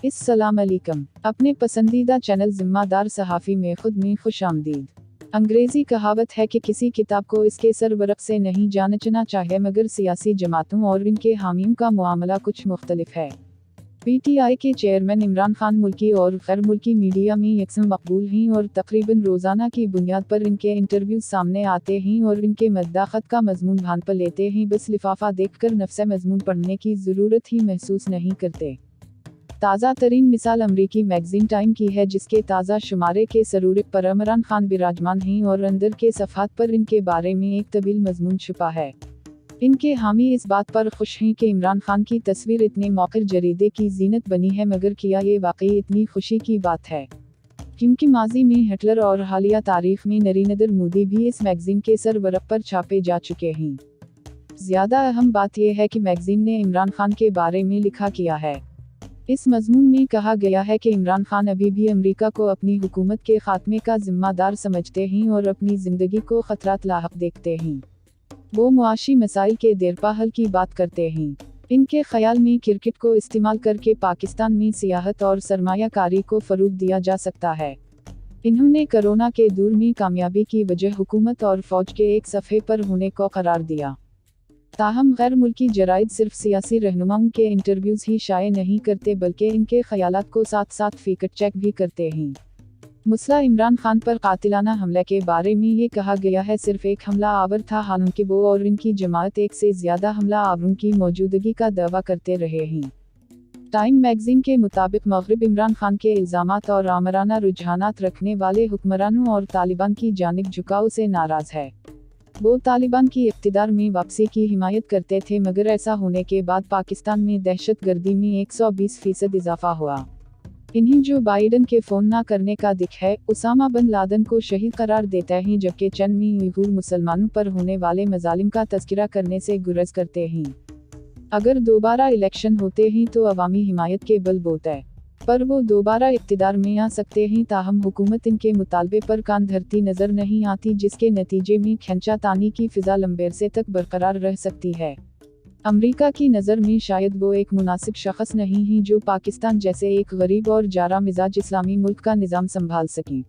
अस्सलाम अलैकुम। अपने पसंदीदा चैनल जिम्मेदार सहाफ़ी में खुद में खुश आमदीद। अंग्रेज़ी कहावत है कि किसी किताब को इसके सरवरक़ से नहीं जांचना चाहिए, मगर सियासी जमातों और इनके हामियों का मामला कुछ मुख्तलिफ है। पीटीआई के चेयरमैन इमरान खान मुल्की और गैर मुल्की मीडिया में यकसम मकबूल हैं और तकरीबन रोज़ाना की बुनियाद पर इनके इंटरव्यू सामने आते हैं और इनके मद्दाख़त का मज़मून भान पर लेते हैं, बस लिफाफा देखकर नफ्से मज़मून पढ़ने की ज़रूरत ही महसूस नहीं करते। ताज़ा तरीन मिसाल अमरीकी मैगज़ीन टाइम की है, जिसके ताज़ा शुमारे के सरूरिक पर इमरान खान बिराजमान हैं और अंदर के सफ़हात पर इनके बारे में एक तवील मज़मून छुपा है। इनके हामी इस बात पर खुश हैं कि इमरान खान की तस्वीर इतने मौक़िर जरीदे की ज़ीनत बनी है, मगर क्या ये वाकई इतनी खुशी की बात है? क्योंकि माजी में हिटलर और हालिया तारीख़ में नरेंद्र मोदी भी इस मैगज़ीन के सरवरक़ पर छापे जा चुके हैं। ज़्यादा अहम बात यह है कि मैगज़ीन ने इमरान खान के बारे में लिखा किया है। इस मज़मून में कहा गया है कि इमरान खान अभी भी अमेरिका को अपनी हुकूमत के खात्मे का ज़िम्मेदार समझते हैं और अपनी ज़िंदगी को ख़तरात लाहक देखते हैं। वो मुआशी मसाइल के देरपा हल की बात करते हैं। इनके ख़याल में क्रिकेट को इस्तेमाल करके पाकिस्तान में सियाहत और सरमायाकारी को फ़रोग़ दिया जा सकता है। इन्होंने कोरोना के दौर में कामयाबी की वजह हुकूमत और फ़ौज के एक सफ़े पर होने को करार दिया। ताहम गैर मुल्की जराइद सिर्फ सियासी रहनुमाओं के इंटरव्यूज़ ही शाये नहीं करते, बल्कि इनके ख़यालात को साथ साथ फैक्ट चेक भी करते हैं। मुसला इमरान खान पर कातिलाना हमले के बारे में ये कहा गया है सिर्फ एक हमला आवर था, हालांकि वो और इनकी जमात एक से ज़्यादा हमला आवरों की मौजूदगी का दावा करते रहे हैं। टाइम मैगज़ीन के मुताबिक मग़रिब इमरान खान के इल्ज़ामात और आमराना रुझानात रखने वाले हुक्मरानों और तालिबान की जानिब झुकाव से नाराज़ है। वो तालिबान की इक़्तिदार में वापसी की हिमायत करते थे, मगर ऐसा होने के बाद पाकिस्तान में दहशतगर्दी में 120% इजाफा हुआ। इन्हें जो बाइडन के फ़ोन ना करने का दिख है, उसामा बिन लादेन को शहीद करार देते हैं, जबकि चीन में उइगुर मुसलमानों पर होने वाले मज़ालिम का तज़किरा करने से गुरेज़ करते हैं। अगर दोबारा इलेक्शन होते हैं तो अवामी हिमायत के बलबूते पर वो दोबारा इक़्तिदार में आ सकते हैं, ताहम हुकूमत इनके मुतालबे पर कान धरती नज़र नहीं आती, जिसके नतीजे में खींचातानी की फ़िज़ा लंबे अरसे तक बरकरार रह सकती है। अमेरिका की नज़र में शायद वो एक मुनासिब शख्स नहीं हैं जो पाकिस्तान जैसे एक गरीब और जारा मिजाज इस्लामी मुल्क का निज़ाम संभाल सकें।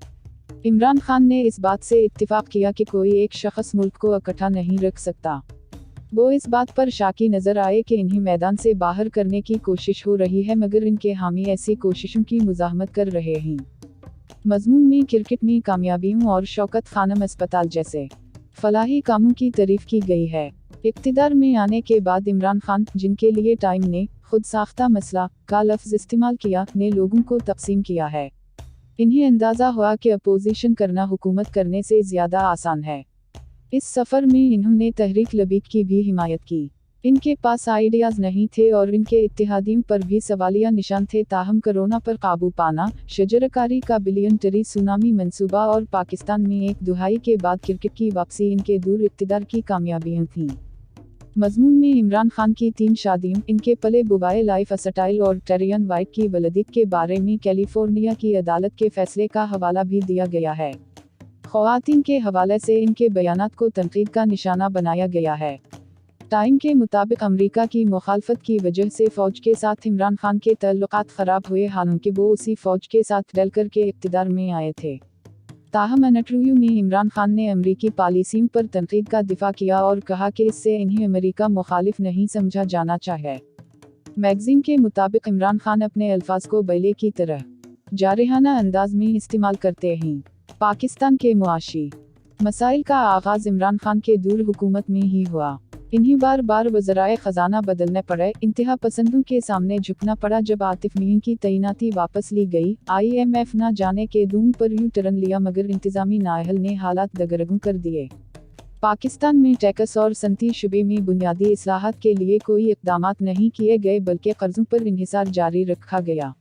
इमरान खान ने इस बात से इत्तिफ़ाक़ किया कि कोई एक शख्स मुल्क को इकट्ठा नहीं रख सकता। वो इस बात पर शाकी नज़र आए कि इन्हें मैदान से बाहर करने की कोशिश हो रही है, मगर इनके हामी ऐसी कोशिशों की मुज़ाहमत कर रहे हैं। मज़मून में क्रिकेट में कामयाबियों और शौकत खानम अस्पताल जैसे फलाही कामों की तारीफ़ की गई है। इक़्तिदार में आने के बाद इमरान खान, जिनके लिए टाइम ने खुद साख्ता मसला का लफ्ज़ इस्तेमाल किया, ने लोगों को तक़सीम किया है। इन्हें अंदाज़ा हुआ कि अपोजिशन करना हुकूमत करने से ज़्यादा आसान है। इस सफ़र में इन्होंने तहरीक लबीक की भी हिमायत की। इनके पास आइडियाज़ नहीं थे और इनके इत्तेहादियों पर भी सवालिया निशान थे, ताहम कोरोना पर काबू पाना, शजरकारी का बिलियन टरी सुनामी मंसूबा और पाकिस्तान में एक दुहाई के बाद क्रिकेट की वापसी इनके दूर इक़्तिदार की कामयाबियाँ थीं। मज़मून में इमरान खान की 3 शादियों, इनके पले बुवाए लाइफ स्टाइल और टेरियन वाइट की वलदियत के बारे में कैलिफोर्निया की अदालत के फैसले का हवाला भी दिया गया है। ख़वातीन के हवाले से इनके बयानात को तनक़ीद का निशाना बनाया गया है। टाइम के मुताबिक अमेरिका की मुखालफत की वजह से फ़ौज के साथ इमरान खान के तल्लुक़ात ख़राब हुए, हालांकि वो उसी फ़ौज के साथ डल कर के इक़्तिदार में आए थे। ताहम इंटरव्यू में इमरान खान ने अमेरिकी पॉलिसियों पर तनक़ीद का दिफ़ा किया और कहा कि इससे इन्हें अमेरिका मुखालिफ नहीं समझा जाना चाहिए। मैगज़ीन के मुताबिक इमरान खान अपने अल्फाज को बैले की तरह जारहाना अंदाज में इस्तेमाल करते हैं। पाकिस्तान के मुआशी मसाइल का आगाज़ इमरान खान के दूर हुकूमत में ही हुआ। इन्हें बार बार वज़राए ख़जाना बदलने पड़े, इंतहा पसंदों के सामने झुकना पड़ा। जब आतिफ मीर की तैनाती वापस ली गई, IMF ना जाने के दूम पर यूं टर्न लिया, मगर इंतज़ामी नाअहल ने हालात दगरगू कर दिए। पाकिस्तान में टैक्स और सनती शुबे में बुनियादी इस्लाहात के लिए कोई इक़दामात नहीं किए गए, बल्कि कर्ज़ों पर इन्हिसार जारी रखा गया।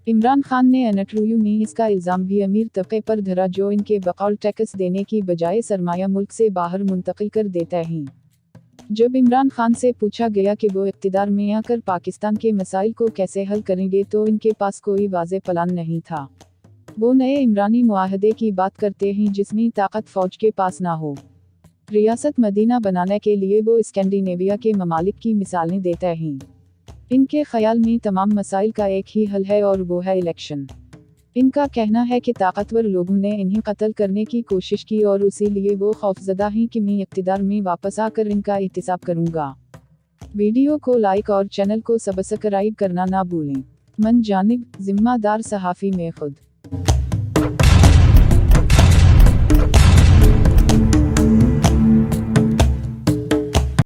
इमरान खान ने इंटरव्यू में इसका इल्ज़ाम भी अमीर तबके पर धरा, जो इनके बकौल टैक्स देने की बजाय सरमाया मुल्क से बाहर मुंतकिल कर देते हैं। जब इमरान खान से पूछा गया कि वो इक़्तिदार में आकर पाकिस्तान के मसाइल को कैसे हल करेंगे, तो इनके पास कोई वाज़ेह प्लान नहीं था। वो नए इमरानी मुआहदे की बात करते हैं जिसमें ताकत फ़ौज के पास ना हो। रियासत मदीना बनाने के लिए वो स्कैंडिनेविया के ममालिक की मिसालें देते हैं। ان کے خیال میں تمام مسائل کا ایک ہی حل ہے اور وہ ہے الیکشن۔ ان کا کہنا ہے کہ طاقتور لوگوں نے انہیں قتل کرنے کی کوشش کی اور اسی لیے وہ خوفزدہ ہیں کہ میں اقتدار میں واپس آ کر ان کا احتساب کروں گا۔ ویڈیو کو لائک اور چینل کو سبسکرائب کرنا نہ بھولیں۔ من جانب ذمہ دار صحافی میں خود